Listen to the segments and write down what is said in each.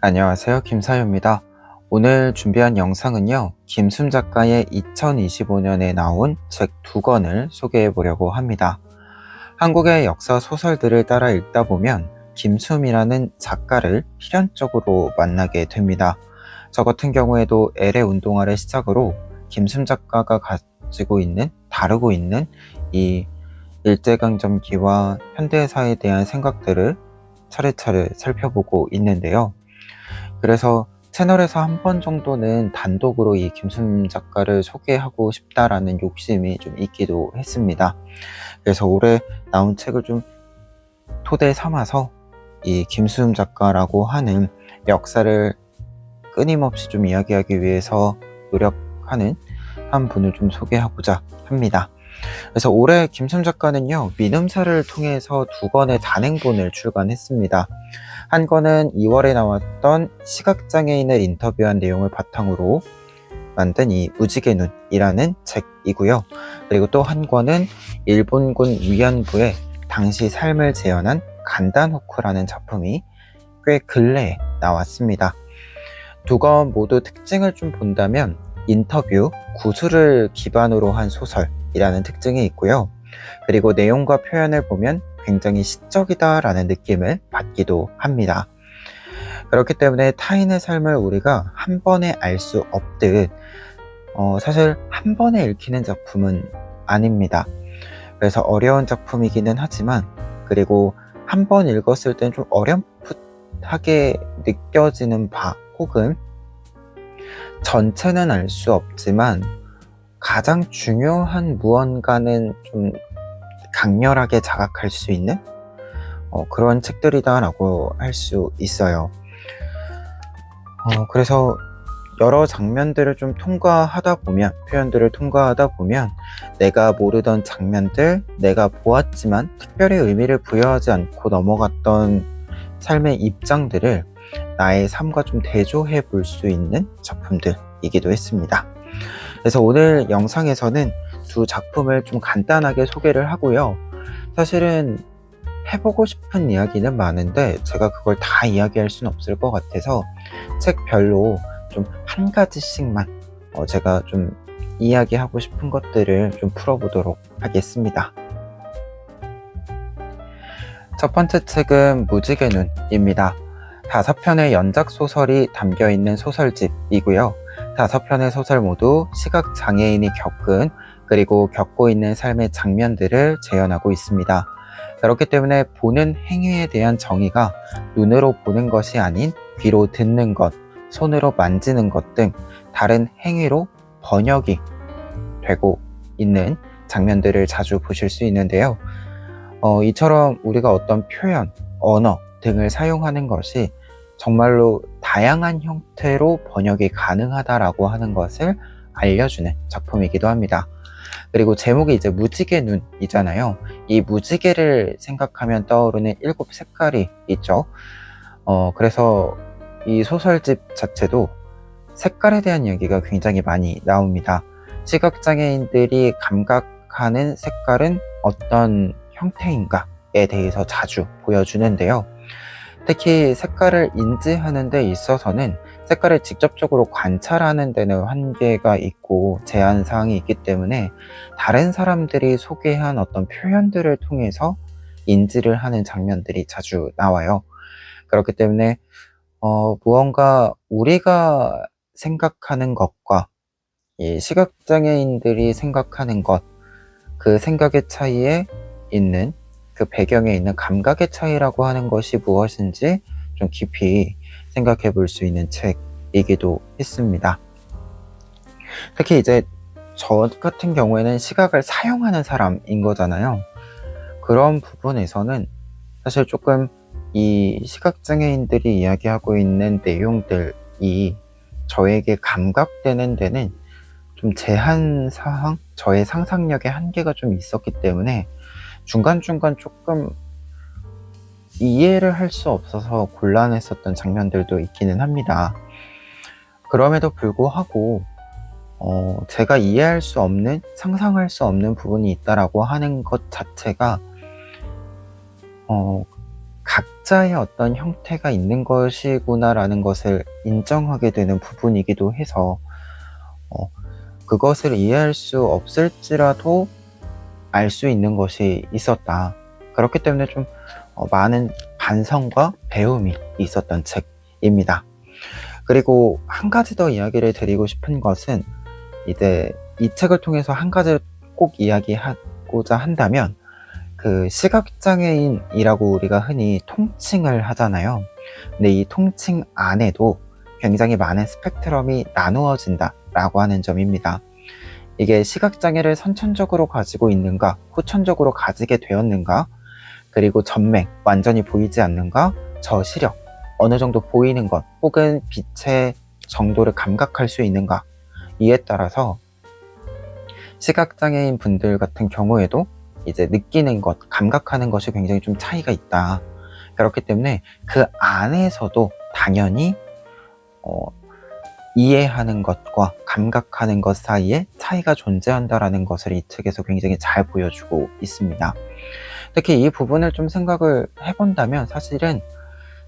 안녕하세요. 김사유입니다. 오늘 준비한 영상은요, 김순 작가의 2025년에 나온 책 2권을 소개해 보려고 합니다. 한국의 역사 소설들을 따라 읽다 보면 김순이라는 작가를 필연적으로 만나게 됩니다. 저 같은 경우에도 LA 운동화를 시작으로 김순 작가가 가지고 있는, 다루고 있는 이 일제강점기와 현대사에 대한 생각들을 차례차례 살펴보고 있는데요. 그래서 채널에서 한 번 정도는 단독으로 이 김순 작가를 소개하고 싶다라는 욕심이 좀 있기도 했습니다. 그래서 올해 나온 책을 좀 토대 삼아서 이 김순 작가라고 하는 역사를 끊임없이 좀 이야기하기 위해서 노력하는 한 분을 좀 소개하고자 합니다. 그래서 올해 김순 작가는요, 민음사를 통해서 2권의 단행본을 출간했습니다. 한 권은 2월에 나왔던 시각장애인을 인터뷰한 내용을 바탕으로 만든 이 무지개 눈이라는 책이고요. 그리고 또 한 권은 일본군 위안부의 당시 삶을 재현한 간단호쿠라는 작품이 꽤 근래에 나왔습니다. 2권 모두 특징을 좀 본다면 인터뷰, 구술을 기반으로 한 소설이라는 특징이 있고요. 그리고 내용과 표현을 보면 굉장히 시적이다라는 느낌을 받기도 합니다. 그렇기 때문에 타인의 삶을 우리가 한 번에 알 수 없듯 사실 한 번에 읽히는 작품은 아닙니다. 그래서 어려운 작품이기는 하지만, 그리고 한 번 읽었을 땐 좀 어렴풋하게 느껴지는 바, 혹은 전체는 알 수 없지만 가장 중요한 무언가는 좀 강렬하게 자각할 수 있는 그런 책들이다 라고 할 수 있어요. 그래서 여러 장면들을 좀 통과하다 보면, 표현들을 통과하다 보면 내가 모르던 장면들, 내가 보았지만 특별히 의미를 부여하지 않고 넘어갔던 삶의 입장들을 나의 삶과 좀 대조해 볼 수 있는 작품들이기도 했습니다. 그래서 오늘 영상에서는 2 작품을 좀 간단하게 소개를 하고요. 사실은 해보고 싶은 이야기는 많은데 제가 그걸 다 이야기할 수는 없을 것 같아서 책별로 좀 한 가지씩만 제가 좀 이야기하고 싶은 것들을 좀 풀어보도록 하겠습니다. 첫 번째 책은 무지개 눈입니다. 5편의 연작 소설이 담겨있는 소설집이고요. 5편의 소설 모두 시각장애인이 겪은, 그리고 겪고 있는 삶의 장면들을 재현하고 있습니다. 그렇기 때문에 보는 행위에 대한 정의가 눈으로 보는 것이 아닌 귀로 듣는 것, 손으로 만지는 것 등 다른 행위로 번역이 되고 있는 장면들을 자주 보실 수 있는데요. 이처럼 우리가 어떤 표현, 언어 등을 사용하는 것이 정말로 다양한 형태로 번역이 가능하다라고 하는 것을 알려주는 작품이기도 합니다. 그리고 제목이 이제 무지개 눈이잖아요. 이 무지개를 생각하면 떠오르는 7 색깔이 있죠. 그래서 이 소설집 자체도 색깔에 대한 이야기가 굉장히 많이 나옵니다. 시각장애인들이 감각하는 색깔은 어떤 형태인가에 대해서 자주 보여주는데요. 특히 색깔을 인지하는 데 있어서는 색깔을 직접적으로 관찰하는 데는 한계가 있고 제한사항이 있기 때문에 다른 사람들이 소개한 어떤 표현들을 통해서 인지를 하는 장면들이 자주 나와요. 그렇기 때문에 무언가 우리가 생각하는 것과 이 시각장애인들이 생각하는 것, 그 생각의 차이에 있는, 그 배경에 있는 감각의 차이라고 하는 것이 무엇인지 좀 깊이 생각해 볼 수 있는 책이기도 했습니다. 특히 이제 저 같은 경우에는 시각을 사용하는 사람인 거잖아요. 그런 부분에서는 사실 조금 이 시각장애인들이 이야기하고 있는 내용들이 저에게 감각되는 데는 좀 제한사항, 저의 상상력의 한계가 좀 있었기 때문에 중간중간 조금 이해를 할 수 없어서 곤란했었던 장면들도 있기는 합니다. 그럼에도 불구하고 제가 이해할 수 없는, 상상할 수 없는 부분이 있다라고 하는 것 자체가 각자의 어떤 형태가 있는 것이구나라는 것을 인정하게 되는 부분이기도 해서 그것을 이해할 수 없을지라도 알 수 있는 것이 있었다. 그렇기 때문에 좀 많은 반성과 배움이 있었던 책입니다. 그리고 한 가지 더 이야기를 드리고 싶은 것은 이제 이 책을 통해서 한 가지를 꼭 이야기하고자 한다면 그 시각장애인이라고 우리가 흔히 통칭을 하잖아요. 근데 이 통칭 안에도 굉장히 많은 스펙트럼이 나누어진다 라고 하는 점입니다. 이게 시각장애를 선천적으로 가지고 있는가, 후천적으로 가지게 되었는가, 그리고 전맹, 완전히 보이지 않는가, 저시력, 어느 정도 보이는 것, 혹은 빛의 정도를 감각할 수 있는가, 이에 따라서 시각장애인 분들 같은 경우에도 이제 느끼는 것, 감각하는 것이 굉장히 좀 차이가 있다. 그렇기 때문에 그 안에서도 당연히 이해하는 것과 감각하는 것 사이에 차이가 존재한다라는 것을 이 책에서 굉장히 잘 보여주고 있습니다. 특히 이 부분을 좀 생각을 해본다면 사실은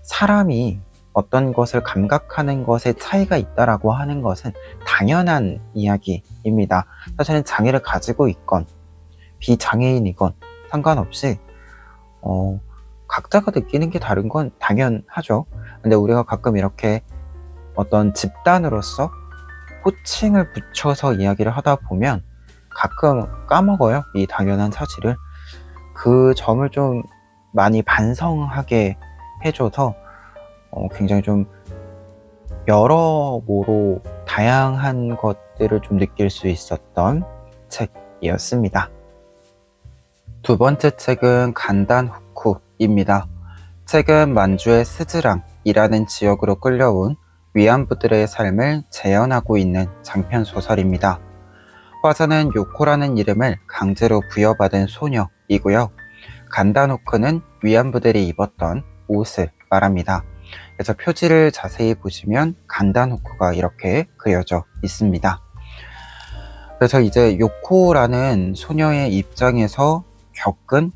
사람이 어떤 것을 감각하는 것에 차이가 있다라고 하는 것은 당연한 이야기입니다. 사실은 장애를 가지고 있건 비장애인이건 상관없이 각자가 느끼는 게 다른 건 당연하죠. 근데 우리가 가끔 이렇게 어떤 집단으로서 호칭을 붙여서 이야기를 하다 보면 가끔 까먹어요. 이 당연한 사실을. 그 점을 좀 많이 반성하게 해줘서 굉장히 좀 여러모로 다양한 것들을 좀 느낄 수 있었던 책이었습니다. 두 번째 책은 간단 후쿠입니다. 책은 만주의 스즈랑이라는 지역으로 끌려온 위안부들의 삶을 재현하고 있는 장편 소설입니다. 화자는 요코라는 이름을 강제로 부여받은 소녀이고요. 간단 후쿠는 위안부들이 입었던 옷을 말합니다. 그래서 표지를 자세히 보시면 간단 후쿠가 이렇게 그려져 있습니다. 그래서 이제 요코라는 소녀의 입장에서 겪은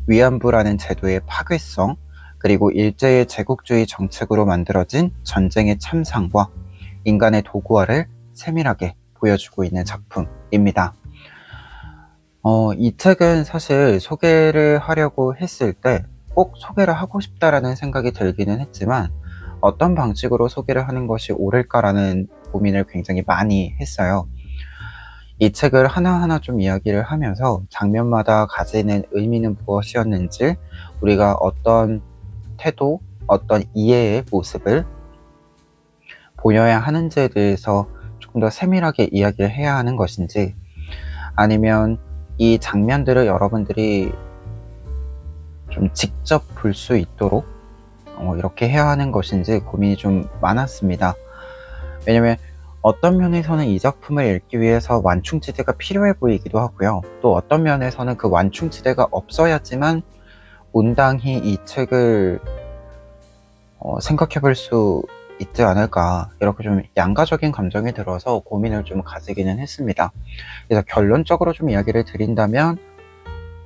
위안부라는 제도의 파괴성, 그리고 일제의 제국주의 정책으로 만들어진 전쟁의 참상과 인간의 도구화를 세밀하게 보여주고 있는 작품입니다. 이 책은 사실 소개를 하려고 했을 때 꼭 소개를 하고 싶다라는 생각이 들기는 했지만 어떤 방식으로 소개를 하는 것이 옳을까라는 고민을 굉장히 많이 했어요. 이 책을 하나하나 좀 이야기를 하면서 장면마다 가지는 의미는 무엇이었는지, 우리가 어떤 태도, 어떤 이해의 모습을 보여야 하는지에 대해서 조금 더 세밀하게 이야기를 해야 하는 것인지, 아니면 이 장면들을 여러분들이 좀 직접 볼 수 있도록 이렇게 해야 하는 것인지 고민이 좀 많았습니다. 왜냐면 어떤 면에서는 이 작품을 읽기 위해서 완충지대가 필요해 보이기도 하고요. 또 어떤 면에서는 그 완충지대가 없어야지만 온당히 이 책을 생각해 볼 수 있지 않을까, 이렇게 좀 양가적인 감정이 들어서 고민을 좀 가지기는 했습니다. 그래서 결론적으로 좀 이야기를 드린다면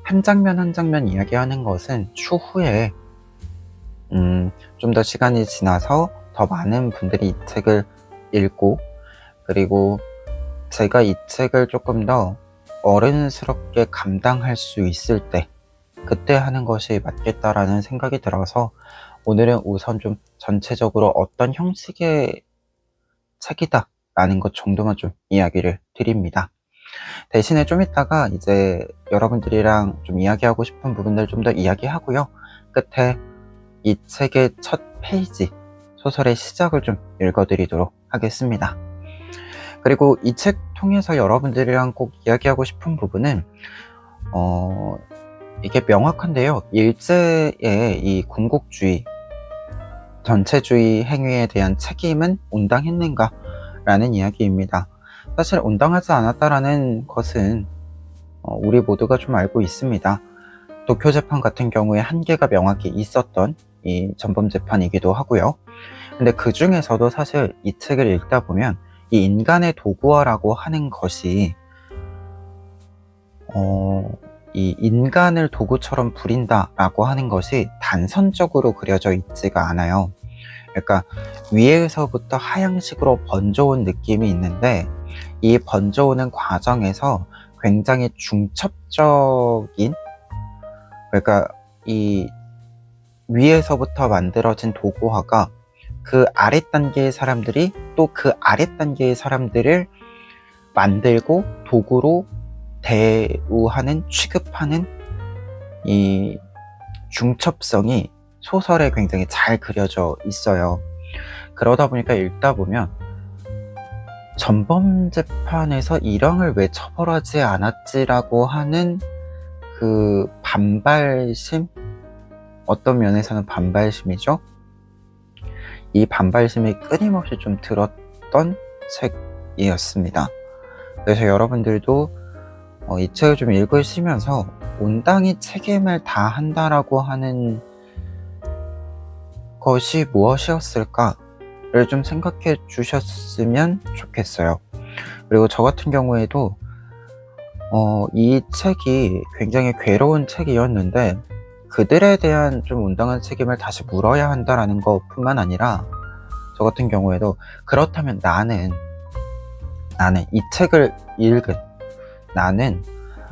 한 장면 한 장면 이야기하는 것은 추후에 좀 더 시간이 지나서 더 많은 분들이 이 책을 읽고, 그리고 제가 이 책을 조금 더 어른스럽게 감당할 수 있을 때, 그때 하는 것이 맞겠다라는 생각이 들어서 오늘은 우선 좀 전체적으로 어떤 형식의 책이다 라는 것 정도만 좀 이야기를 드립니다. 대신에 좀 이따가 이제 여러분들이랑 좀 이야기하고 싶은 부분들 좀 더 이야기하고요. 끝에 이 책의 첫 페이지, 소설의 시작을 좀 읽어드리도록 하겠습니다. 그리고 이 책 통해서 여러분들이랑 꼭 이야기하고 싶은 부분은 이게 명확한데요. 일제의 이 군국주의, 전체주의 행위에 대한 책임은 온당했는가? 라는 이야기입니다. 사실 온당하지 않았다라는 것은 우리 모두가 좀 알고 있습니다. 도쿄 재판 같은 경우에 한계가 명확히 있었던 이 전범 재판이기도 하고요. 근데 그 중에서도 사실 이 책을 읽다 보면 이 인간의 도구화라고 하는 것이 이 인간을 도구처럼 부린다라고 하는 것이 단선적으로 그려져 있지가 않아요. 그러니까 위에서부터 하향식으로 번져온 느낌이 있는데, 이 번져오는 과정에서 굉장히 중첩적인, 그러니까 이 위에서부터 만들어진 도구화가 그 아랫 단계의 사람들이 또 그 아랫 단계의 사람들을 만들고 도구로 대우하는, 취급하는 이 중첩성이 소설에 굉장히 잘 그려져 있어요. 그러다 보니까 읽다 보면 전범재판에서 일왕을 왜 처벌하지 않았지라고 하는 그 반발심? 어떤 면에서는 반발심이죠. 이 반발심이 끊임없이 좀 들었던 책이었습니다. 그래서 여러분들도 이 책을 좀 읽으시면서 온당이 책임을 다한다라고 하는 것이 무엇이었을까를 좀 생각해 주셨으면 좋겠어요. 그리고 저 같은 경우에도 이 책이 굉장히 괴로운 책이었는데, 그들에 대한 좀 온당한 책임을 다시 물어야 한다라는 것뿐만 아니라, 저 같은 경우에도 그렇다면 나는 이 책을 읽은 나는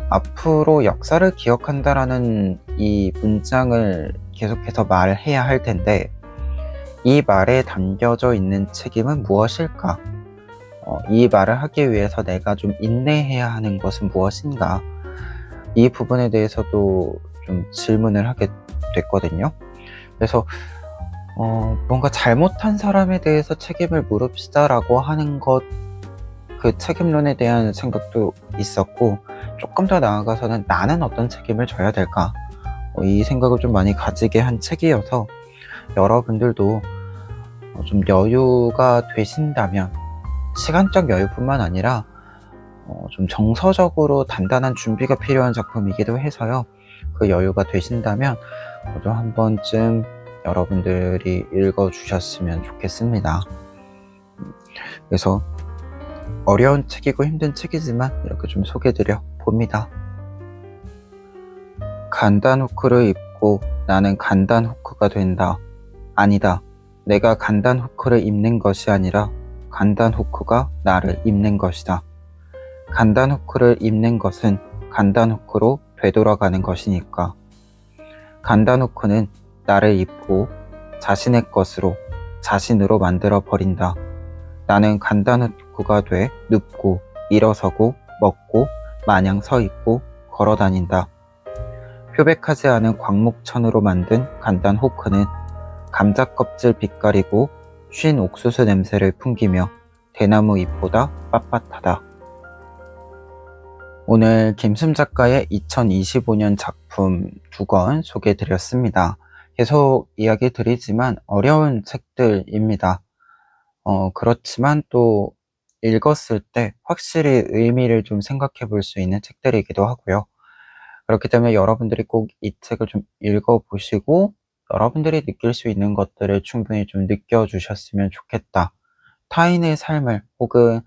앞으로 역사를 기억한다라는 이 문장을 계속해서 말해야 할 텐데, 이 말에 담겨져 있는 책임은 무엇일까? 이 말을 하기 위해서 내가 좀 인내해야 하는 것은 무엇인가? 이 부분에 대해서도 좀 질문을 하게 됐거든요. 그래서 뭔가 잘못한 사람에 대해서 책임을 물읍시다라고 하는 것, 그 책임론에 대한 생각도 있었고, 조금 더 나아가서는 나는 어떤 책임을 져야 될까? 이 생각을 좀 많이 가지게 한 책이어서, 여러분들도 좀 여유가 되신다면, 시간적 여유뿐만 아니라 좀 정서적으로 단단한 준비가 필요한 작품이기도 해서요. 그 여유가 되신다면 좀 한 번쯤 여러분들이 읽어주셨으면 좋겠습니다. 그래서 어려운 책이고 힘든 책이지만 이렇게 좀 소개드려 봅니다. 간단 후크를 입고 나는 간단 후크가 된다. 아니다. 내가 간단 후크를 입는 것이 아니라 간단 후크가 나를 입는 것이다. 간단 후크를 입는 것은 간단 후크로 되돌아가는 것이니까. 간단 후크는 나를 입고 자신의 것으로, 자신으로 만들어 버린다. 나는 간단 후크가 돼 눕고 일어서고 먹고 마냥 서 있고 걸어 다닌다. 표백하지 않은 광목천으로 만든 간단 후크는 감자 껍질 빛깔이고 쉰 옥수수 냄새를 풍기며 대나무 잎보다 빳빳하다. 오늘 김숨 작가의 2025년 작품 2권 소개해드렸습니다. 계속 이야기 드리지만 어려운 책들입니다. 그렇지만 또 읽었을 때 확실히 의미를 좀 생각해 볼 수 있는 책들이기도 하고요. 그렇기 때문에 여러분들이 꼭 이 책을 좀 읽어보시고 여러분들이 느낄 수 있는 것들을 충분히 좀 느껴주셨으면 좋겠다. 타인의 삶을, 혹은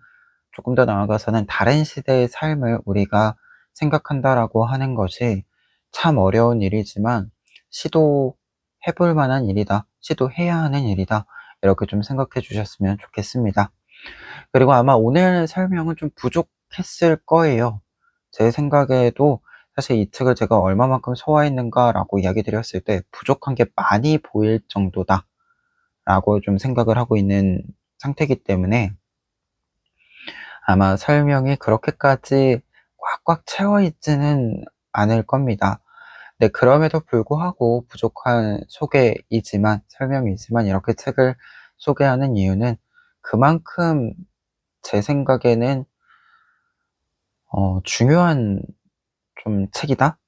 조금 더 나아가서는 다른 시대의 삶을 우리가 생각한다라고 하는 것이 참 어려운 일이지만 시도해볼 만한 일이다, 시도해야 하는 일이다, 이렇게 좀 생각해 주셨으면 좋겠습니다. 그리고 아마 오늘 설명은 좀 부족했을 거예요. 제 생각에도 사실 이 책을 제가 얼마만큼 소화했는가 라고 이야기 드렸을 때 부족한 게 많이 보일 정도다 라고 좀 생각을 하고 있는 상태이기 때문에 아마 설명이 그렇게까지 꽉꽉 채워 있지는 않을 겁니다. 네, 그럼에도 불구하고 부족한 소개이지만, 설명이지만 이렇게 책을 소개하는 이유는 그만큼 제 생각에는 중요한 좀 책이다,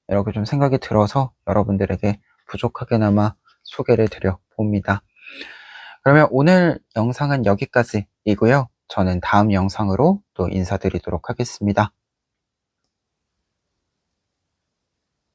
이렇게 좀 생각이 들어서 여러분들에게 부족하게나마 소개를 드려 봅니다. 그러면 오늘 영상은 여기까지이고요. 저는 다음 영상으로 또 인사드리도록 하겠습니다.